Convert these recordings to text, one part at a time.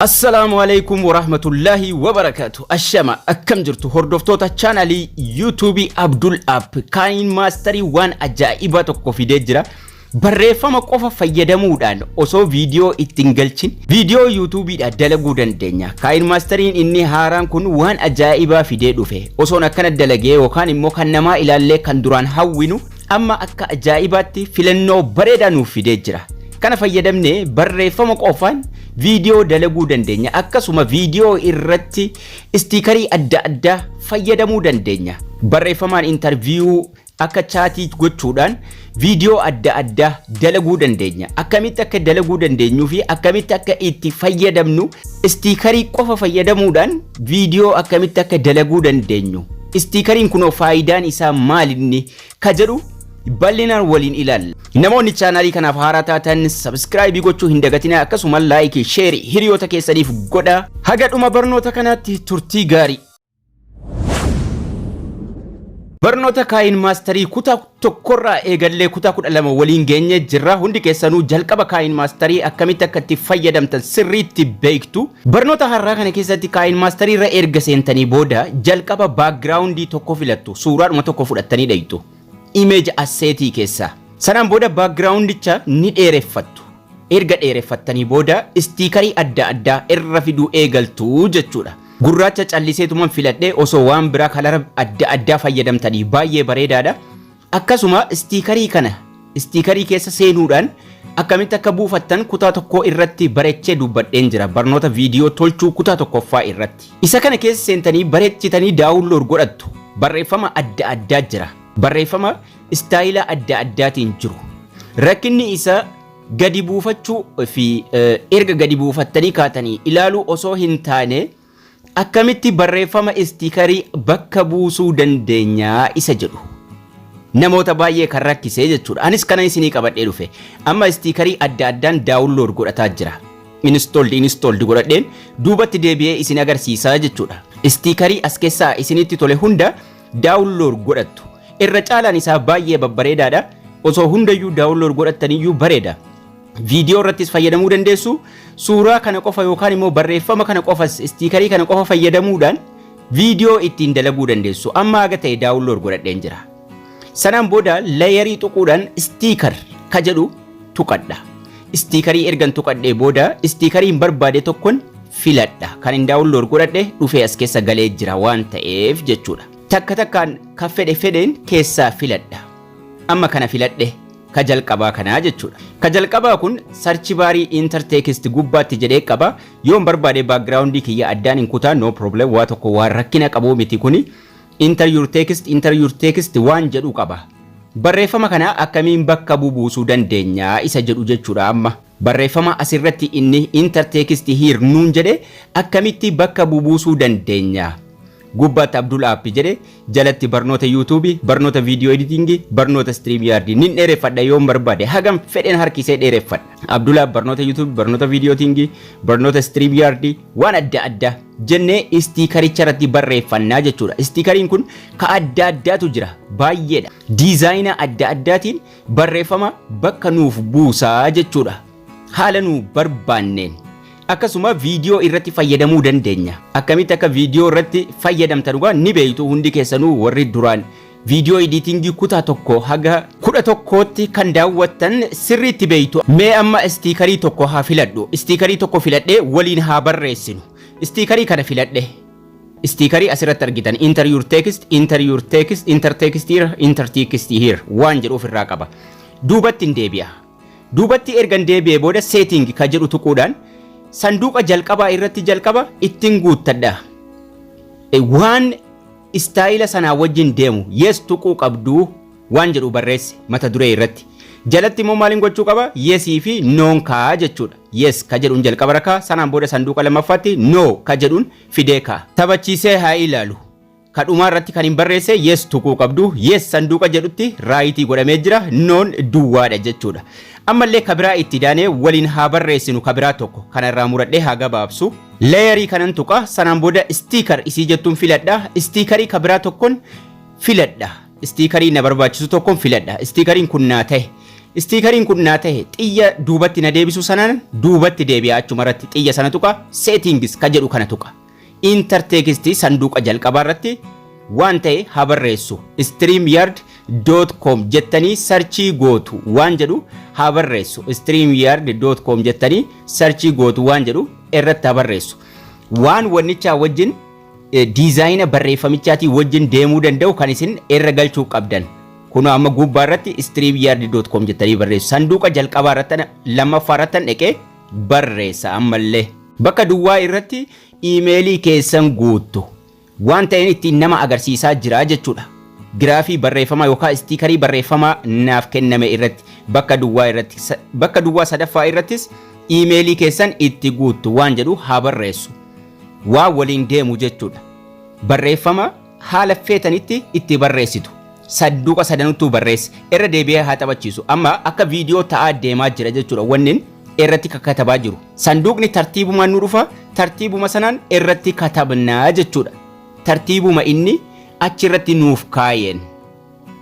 Assalamu alaikum warahmatullahi wabarakatuh. Ashama akkam jirtu hordoftoota channelii YouTube Abdul App Kain Mastery waan ajaa'iba tokko fidee jira. Barreeffama qofa fayyadamuudhaan osoo video ittiin galchin video YouTube dha dalaguu dandeenya. Kain Mastery inni haaraan kun waan ajaa'ibaa fidee dhufe. Osoo akkana dalagee yookaan immoo kan namaa ilaallee kan duraan hawwinu amma akka ajaa'ibaatti filannoo bareedaa nuuf fidee jira. Kana fayyadamne barreeffama qofaan video dalaguu dandeenya. Akkasuma video irratti stiikerii adda addaa fayyadamuu dandeenya. Barreeffamaan interview akka chattii gochuudhaan video adda addaa dalaguu dandeenya. Akkamitti akka dalaguu dandeenyu fi akkamitti akka itti fayyadamnu stiikerii qofa fayyadamuudhaan video akkamitti akka dalaguu dandeenyu. Stiikeriin kun faayidaan isaa maalinni ka jedhu bal'inaan waliin ilaalla. Namoonni channelii kanaaf haaraa taatan subscribe gochuu hin dagatinaa, akkasuma like, share hiriyoota keessaniif godha. Haga dhuma barnoota kanaatti turtii gaarii. Barnoota Kain Mastery kutaa tokkorraa eegallee kutaa 12 waliin geenye jirra. Hundi keessanuu jalqaba Kain Mastery akkamitti akka itti fayyadamtan sirriitti beektu. Barnoota har'aa kana keessatti Kain Mastery irra erga seentanii booda jalqaba background tokko filattu. Suuraadhuma tokko fudhattanii dhaytu. Image asset keessa sanaan booda backgroundicha ni dheereffattu. Erga dheereffattanii booda stiikerii adda addaa irra fiduu eegaltu jechuudha. Gurraacha calliseetuman filadhee osoo waan biraa kalara adda addaa fayyadamtanii baay'ee bareedaadha. Akkasuma stiikerii keessa seenuudhaan akkamitti akka buufattan kutaa tokko irratti bareechee dubbadheen jira. Barnoota viidiyoo tolchuu kutaa tokkoffaa irratti. Isa kana keessa seentanii bareechitanii download godhattu. Barreeffama adda addaa jira. Barreeffama istaayila adda addaatiin jiru. Rakkinni isa gadi buufachuu fi erga gadi buufattanii kaatanii ilaaluu osoo hin taane akkamitti barreeffama stiikerii bakka buusuu dandeenya isa jedhu. Namoota baay'ee kan rakkisee jechuudha. Anis kana isinii qabadhee dhufe. Amma stiikerii adda addaan download godhataa jira. Installed godhadheen duubatti deebi'ee isin agarsiisaa jechuudha. Stiikerii as keessaa isinitti tole hunda download godhattu. Irra caalaan isaa baay'ee babbareedaadha. Osoo hundayyuu download godhattaniyyuu bareeda. Video irrattis fayyadamuu dandeessu. Suuraa kana qofa yookaan immoo barreeffama kana qofa stiikerii kana qofa fayyadamuudhaan video ittiin dalaguu dandeessu. Amma haga ta'e download godhadheen jira. Sanaan booda layerii tuquudhaan stiiker ka jedhu tuqadha. Stiikerii ergan tuqadhee booda stiikeriin barbaade tokkon filadha. Kan hin download godhadhe dhufee as keessa galee jira waan ta'eef jechuudha. Takka takkaan ka fedheen keessaa filadha. Amma kana filadhe ka jalqabaa kanaa jechuudha. Ka jalqabaa kun search baarii intertext gubbaatti jedhee qaba. Yoon barbaade background kiyya addaan hin kutaa no problem, waa tokko waan rakkina qabu miti kuni. Enter your text waan jedhu qaba. Barreeffama kana akkamiin bakka buusuu dandeenya isa jedhu jechuudha. Amma barreeffama asirratti inni intertext here nuun jedhe akkamitti bakka buusuu dandeenya. Gubbaatti Abdul App jedhe jalatti barnoota YouTube, barnoota video editing, barnoota StreamYard nin dheereffadha yoon barbaade hagam fedhen harkisee dheereffadha. Abdul App barnoota YouTube, barnoota video editing, barnoota StreamYard waan adda addaa jennee stiikericha irratti barreeffannaa jechuudha. Stiikeriin kun ka adda addaatu jira baay'eedha. Diizaayina adda addaatiin barreeffama bakka nuuf buusaa jechuudha. Haala nu barbaanneen. Akkasuma video irratti fayyadamuu dandeenya. Akkamitti akka video irratti fayyadamtan dhugaa ni beektu hundi keessanuu warri duraan video editing kutaa tokko haga 11tti kan daawwattan sirriitti beektu. Mee amma stiikerii tokko haa filadhu. Stiikerii tokko filadhee waliin haa barreessinu. Stiikerii kana filadhe. Stiikerii asirratti argitan enter your text here waan jedhu ofirraa qaba. Duubatti hin deebi'a. Duubatti ergan deebi'ee booda setting ka jedhu tuquudhaan sanduuqa jalqabaa irratti jalqaba ittiin guuttadha. Waan istaayila sanaa wajjin deemu yes tuquu qabdu waan jedhu barreesse mata duree irratti. Jalatti immoo maaliin gochuu qaba? Yesii fi noon kaa jechuudha. Yes ka jedhuun jalqaba rakaa, sanaan booda sanduuqa lammaffaatti no ka jedhuun fidee kaa. Taphachiisee haa ilaalu. Kadhumaa irratti kan hin barreesse yes tuquu qabdu. Yes sanduuqa jedhutti raayitii godhamee jira. Noon duwwaadha jechuudha. Ammallee kabiraa itti daanee waliin haa barreessinu kabiraa tokko kanarraa muradhee haa gabaabsu. Layerii kanan tuqa sanaan booda stiiker isii jettuun filadha. Stiikerii kabiraa tokkon filadha. Stiikerii na barbaachisu tokkon filadha. Stiikeriin kun naa ta'e. Istiikariin kun naa ta'e xiyya duubatti na deebisu sanaan duubatti deebi'a achuma irratti xiyya sana tuqa settings ka jedhu kana tuqa. Enter text sanduuqa jalqabaa irratti waan ta'e haa barreessu streamyard.com jettanii sarchii gootu waan jedhu haa barreessu streamyard.com jettanii sarchii gootu waan jedhu irratti haa barreessu. Waan wannichaa wajjin diizaayina barreeffamichaatii wajjin deemuu danda'u kan isin irra galchuu qabdan. Kunoo amma gubbaa irratti streamyard.com jettanii barreessu. Sanduuqa jalqabaa irratti lammaffaa irratti dhaqee barreessa ammallee. Bakka duwwaa irratti iimeelii keessan guuttu. Waan ta'een ittiin nama agarsiisaa jira jechuudha. Giraafii barreeffamaa yookaan istiikarii barreeffamaa naaf kenname irratti bakka duwwaa sadaffaa irrattis iimeelii keessan itti guuttu waan jedhu haa barreessu. Waa waliin deemu jechuudha. Barreeffama haala feetanitti itti barreessitu. Sanduuqa sadanuttuu barreessi. Irra deebi'ee haa taphachiisu. Amma akka viidiyoo ta'aa deemaa jira jechuudha. Wannin irratti katabaa jiru. Sanduuqni tartiibumaan nu dhufa. Tartiibuma sanaan irratti katabnaa jechuudha. Tartiibuma inni achirratti nuuf kaayeen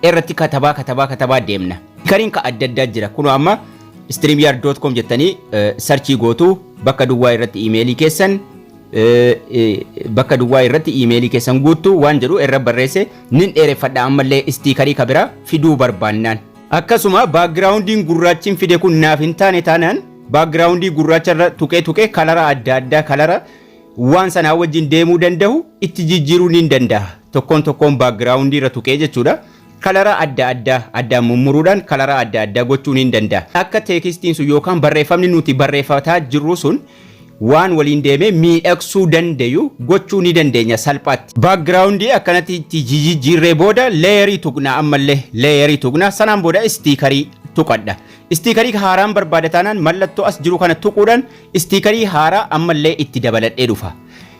irratti katabaa deemna. Kariin ka adda addaa jira. Kunoo amma streamyard.com jettanii sarchii gootu bakka duwwaa irratti iimeelii keessan guuttu waan jedhu irra barreesse nin dheereffadha ammallee istiikarii kabira fiduu barbaannaan. Akkasuma baakgiraawundiin gurraachiin fide kun naaf hin taane taanaan baakgiraawundii gurraacha irra tuqee kalara adda addaa kalara waan sanaa wajjin deemuu danda'u itti jijjiiruu ni danda'a. Tokkoon baakgiraawundii irra tuqee jechuudha. Kalara adda addaa addaan mummuruudhaan kalara adda addaa gochuu ni danda'a. Akka teekstiin sun yookaan barreeffamni nuti barreeffataa jirru sun waan waliin deemee miidhagsuu dandayu gochuu ni dandeenya salphaatti. Baakgiraawundii akkanatti itti jijjiirree booda leeyarii tuqna ammallee leeyarii tuqna sanaan booda istiikarii tuqadha. Istiikarii haaraan barbaada taanaan mallattoo as jiru kana tuquudhaan istiikarii haaraa ammallee itti dabaladhee dhufa.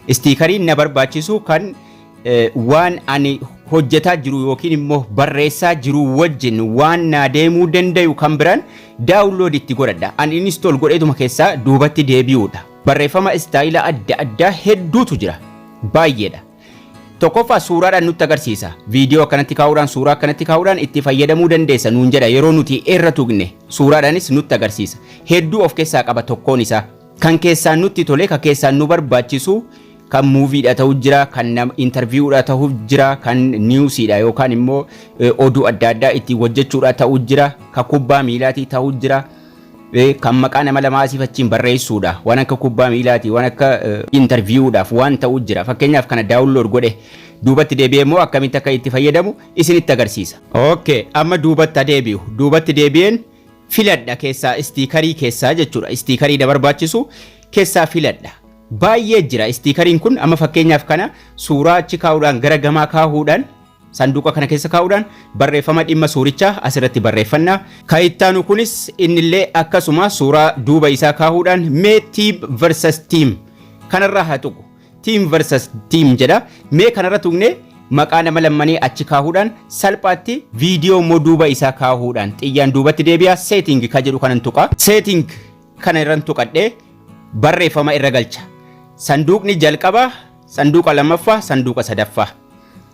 Istiikarii na barbaachisu kan waan ani hojjetaa jiru yookiin immoo barreessaa jiru wajjin waan naa deemuu dandayu kan biraan daawunlood itti godhadha. Ani install godheetuma keessaa duubatti deebi'uudha. Barreeffama istaayila adda addaa hedduutu jira. Baay'eedha. Tokkoffaa suuraadhaan nutti agarsiisa. Viidiyoo akkanatti kaa'uudhaan suuraa akkanatti kaa'uudhaan itti fayyadamuu dandeessa nuun jedha yeroo nuti irra tuqne suuraadhaanis nutti agarsiisa. Hedduu of keessaa qaba tokkoon isaa. Kan keessaan nutti tole kan keessaan nu barbaachisu kan muuviidha ta'uu jira kan nama interviewudha ta'uu jira kan niwusiidha yookaan immoo oduu adda addaa itti hojjechuudha ta'uu jira kan kubbaa miilaatii ta'uu jira. Kan maqaa nama lamaa asiifachiin barreessuudha waan akka kubbaa miilaati waan akka interviewudhaaf waan ta'uu jira fakkeenyaaf kana daawunlood godhe duubatti deebi'ee immoo akkamitti akka itti fayyadamu isinitti agarsiisa. Okay amma duubatti deebi'een filadha keessaa istiikarii keessaa jechuudha istiikarii na barbaachisu keessaa filadha. Baay'ee jira istiikariin kun amma fakkeenyaaf kana suuraa achi kaa'uudhaan gara gamaa kaa'uudhaan sanduuqa kana keessa kaa'uudhaan barreeffama dhimma suurichaa asirratti barreeffanna. Ka'ittaanu kunis innillee akkasuma suuraa duuba isaa kaa'uudhaan mee team versus team kanarraa haa tuqu. Team versus team jedha. Mee kanarra tuqne maqaa nama lammanii achi kaa'uudhaan salphaatti viidiyoo immoo duuba isaa kaa'uudhaan xiyyaan duubatti deebi'a setting ka jedhu kanan tuqa. Setting kana irran tuqadhee barreeffama irra galcha. Sanduuqni jalqabaa, sanduuqa lammaffaa, sanduuqa sadaffaa.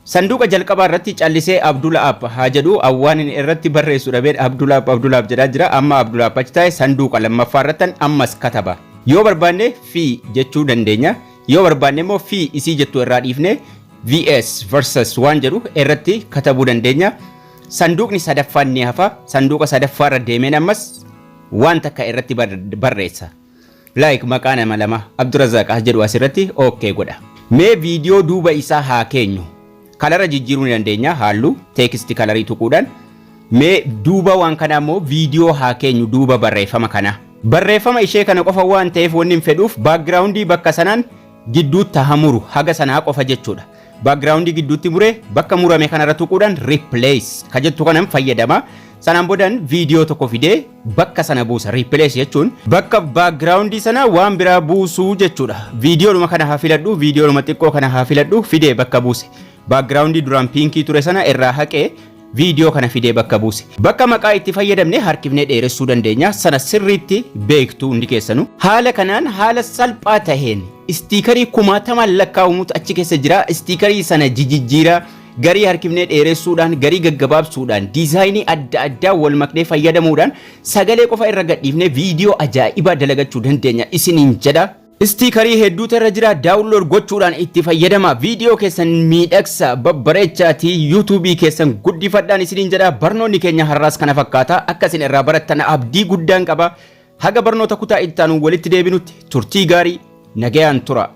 Sanduuqa jalqabaa irratti callisee Abdulaab haa jedhu awwaan irratti barreessu dhabeen Abdulaab jedhaa jira amma Abdulaab achi taa'e sanduuqa lammaffaa irratti ammas kataba. Yoo barbaanne fi jechuu dandeenya. Yoo barbaanne immoo fi isii jettu irraa dhiifne VS versus waan jedhu irratti katabuu dandeenya. Sanduuqni sadaffaan ni hafa. Sanduuqa sadaffaa irra deemeen ammas waan takka irratti barreessa. Like maqaa nama lama Abdurazaq jedhu asirratti okay godha. Mee viidiyoo duuba isaa haa keenyu. Kalara jijjiiruu ni dandeenya halluu teekistii kalarii tuquudhaan. Mee duuba waan kana immoo viidiyoo haa keenyu duuba barreeffama kana. Barreeffama ishee kana qofa waan ta'eef wanni hin fedhuuf baakgiraawundii bakka sanaan gidduutti haa muru haga sanaa qofa jechuudha. Baakgiraawundii gidduutti muree bakka murame kanarra tuquudhaan replace ka jettu kanan fayyadama. Sanaan boodaan viidiyoo tokko fidee bakka sana buusa. Replace jechuun bakka baakgiraawundii sana waan biraa buusuu jechuudha. Viidiyoodhuma kana haa filadhu, viidiyoodhuma xiqqoo kana haa filadhu fidee bakka buuse. Baakgiraawundii duraan piinkii ture sana irraa haqee viidiyoo kana fidee bakka buuse. Bakka maqaa itti fayyadamne harkifnee dheeressuu dandeenya. Sana sirriitti beektu hundi keessanu. Haala kanaan haala salphaa taheen istiikarii kumaatamaan lakkaa'amutu achi keessa jira. Istiikarii sana jijjiiraa garii harkifnee dheeressuudhaan garii gaggabaabsuudhaan diizaayinii adda addaa wal maknee fayyadamuudhaan sagalee qofa irra gadhiifnee viidiyoo ajaa'ibaa dalagachuu dandeenya isiniin jedha. Istiikarii hedduutu irra jira daawunlood gochuudhaan itti fayyadama viidiyoo keessan miidhagsa babbareechaatii yuutuubii keessan guddifadhaan isiniin jedha. Barnoonni keenya har'aas kana fakkaata akka isin irraa barattan abdii guddaan qaba. Haga barnoota kutaa itti aanu walitti deebinutti turtii gaarii nagayaan tura.